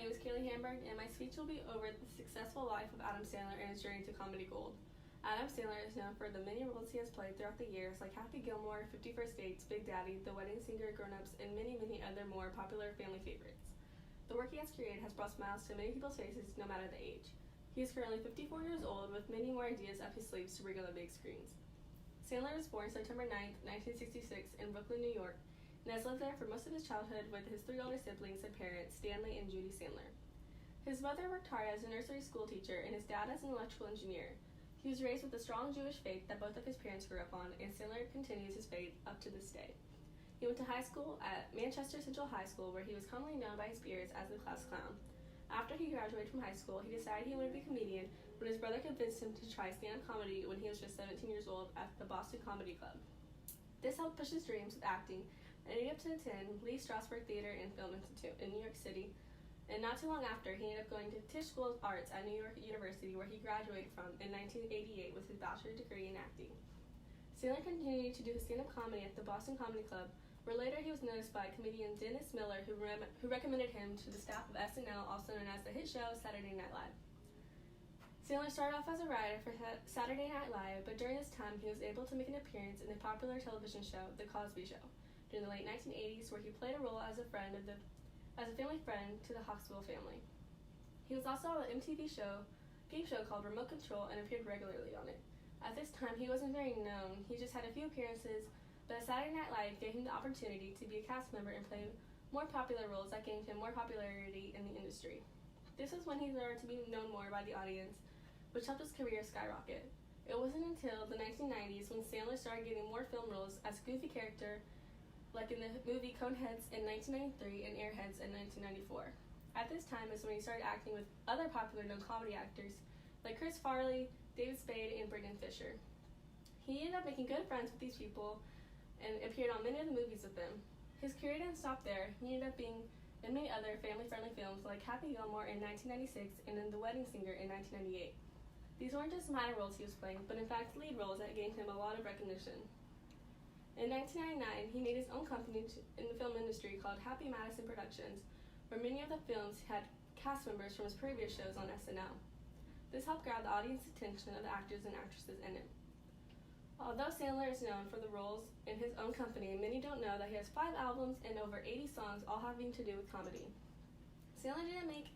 name is Kaylee Hamburg, and my speech will be over the successful life of Adam Sandler and his journey to comedy gold. Adam Sandler is known for the many roles he has played throughout the years, like Happy Gilmore, 50 First Dates, Big Daddy, The Wedding Singer, Grown Ups, and many, many other more popular family favorites. The work he has created has brought smiles to many people's faces, no matter the age. He is currently 54 years old, with many more ideas up his sleeves to bring on the big screens. Sandler was born September 9, 1966, in Brooklyn, New York, and has lived there for most of his childhood with his three older siblings and parents, Stanley and Judy Sandler. His mother worked hard as a nursery school teacher and his dad as an electrical engineer. He was raised with a strong Jewish faith that both of his parents grew up on, and Sandler continues his faith up to this day. He went to high school at Manchester Central High School, where he was commonly known by his peers as the class clown. After he graduated from high school, he decided he wanted to be a comedian, but his brother convinced him to try stand-up comedy when he was just 17 years old at the Boston Comedy Club. This helped push his dreams with acting, and he ended up to attend Lee Strasberg Theater and Film Institute in New York City, and not too long after, he ended up going to Tisch School of Arts at New York University, where he graduated from in 1988 with his bachelor's degree in acting. Sandler continued to do his stand-up comedy at the Boston Comedy Club, where later he was noticed by comedian Dennis Miller, who recommended him to the staff of SNL, also known as the hit show Saturday Night Live. Sandler started off as a writer for Saturday Night Live, but during this time he was able to make an appearance in the popular television show The Cosby Show during the late 1980s, where he played a role as a family friend to the Huxtable family. He was also on an MTV game show called Remote Control and appeared regularly on it. At this time, he wasn't very known. He just had a few appearances, but Saturday Night Live gave him the opportunity to be a cast member and play more popular roles that gained him more popularity in the industry. This was when he learned to be known more by the audience, which helped his career skyrocket. It wasn't until the 1990s when Sandler started getting more film roles as a goofy character, like in the movie Coneheads in 1993 and Airheads in 1994. At this time is when he started acting with other popular known comedy actors like Chris Farley, David Spade, and Brendan Fisher. He ended up making good friends with these people and appeared on many of the movies with them. His career didn't stop there. He ended up being in many other family-friendly films like Happy Gilmore in 1996 and in The Wedding Singer in 1998. These weren't just minor roles he was playing, but in fact lead roles that gained him a lot of recognition. In 1999, he made his own company in the film industry called Happy Madison Productions, where many of the films had cast members from his previous shows on SNL. This helped grab the audience's attention of the actors and actresses in it. Although Sandler is known for the roles in his own company, many don't know that he has 5 albums and over 80 songs, all having to do with comedy. Sandler didn't make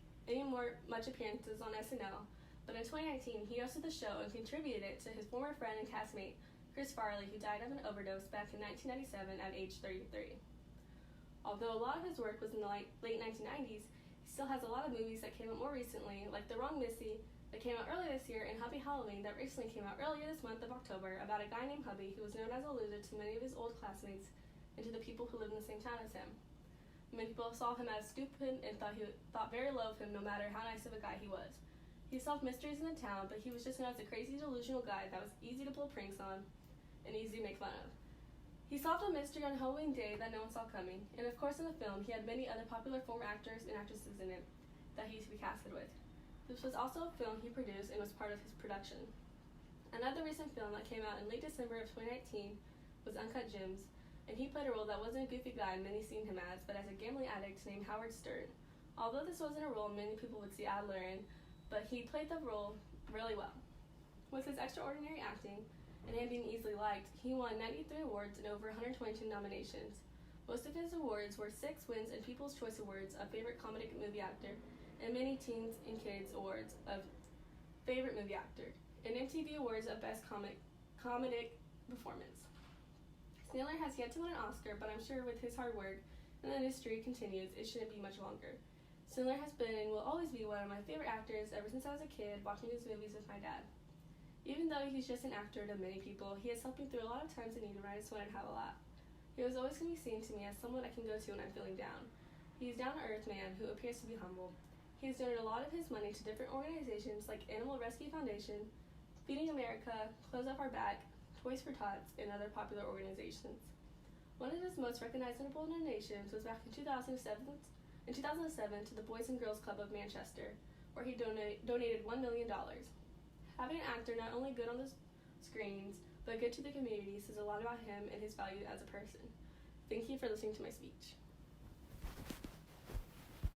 much appearances on SNL, but in 2019, he hosted the show and contributed it to his former friend and castmate, Chris Farley, who died of an overdose back in 1997 at age 33. Although a lot of his work was in the late 1990s, he still has a lot of movies that came out more recently, like The Wrong Missy, that came out earlier this year, and Hubby Halloween, that recently came out earlier this month of October, about a guy named Hubby who was known as a loser to many of his old classmates and to the people who lived in the same town as him. Many people saw him as stupid and thought very low of him, no matter how nice of a guy he was. He solved mysteries in the town, but he was just known as a crazy, delusional guy that was easy to pull pranks on and easy to make fun of. He solved a mystery on Halloween Day that no one saw coming, and of course in the film he had many other popular former actors and actresses in it that he used to be casted with. This was also a film he produced and was part of his production. Another recent film that came out in late December of 2019 was Uncut Gems, and he played a role that wasn't a goofy guy many seen him as, but as a gambling addict named Howard Stern. Although this wasn't a role many people would see Adler in, but he played the role really well. With his extraordinary acting and him being easily liked, he won 93 awards and over 122 nominations. Most of his awards were 6 wins and People's Choice Awards of Favorite Comedic Movie Actor and many Teens and Kids Awards of Favorite Movie Actor and MTV Awards of Best Comedic Performance. Sandler has yet to win an Oscar, but I'm sure with his hard work and the industry continues, it shouldn't be much longer. Sandler has been and will always be one of my favorite actors ever since I was a kid watching his movies with my dad. Even though he's just an actor to many people, he has helped me through a lot of times in need when I just wanted to have a laugh. He was always going to be seen to me as someone I can go to when I'm feeling down. He's a down-to-earth man who appears to be humble. He's donated a lot of his money to different organizations like Animal Rescue Foundation, Feeding America, Clothes Off Our Back, Toys for Tots, and other popular organizations. One of his most recognizable donations was back in 2007 to the Boys and Girls Club of Manchester, where he donated $1 million. Having an actor not only good on the screens, but good to the community says a lot about him and his value as a person. Thank you for listening to my speech.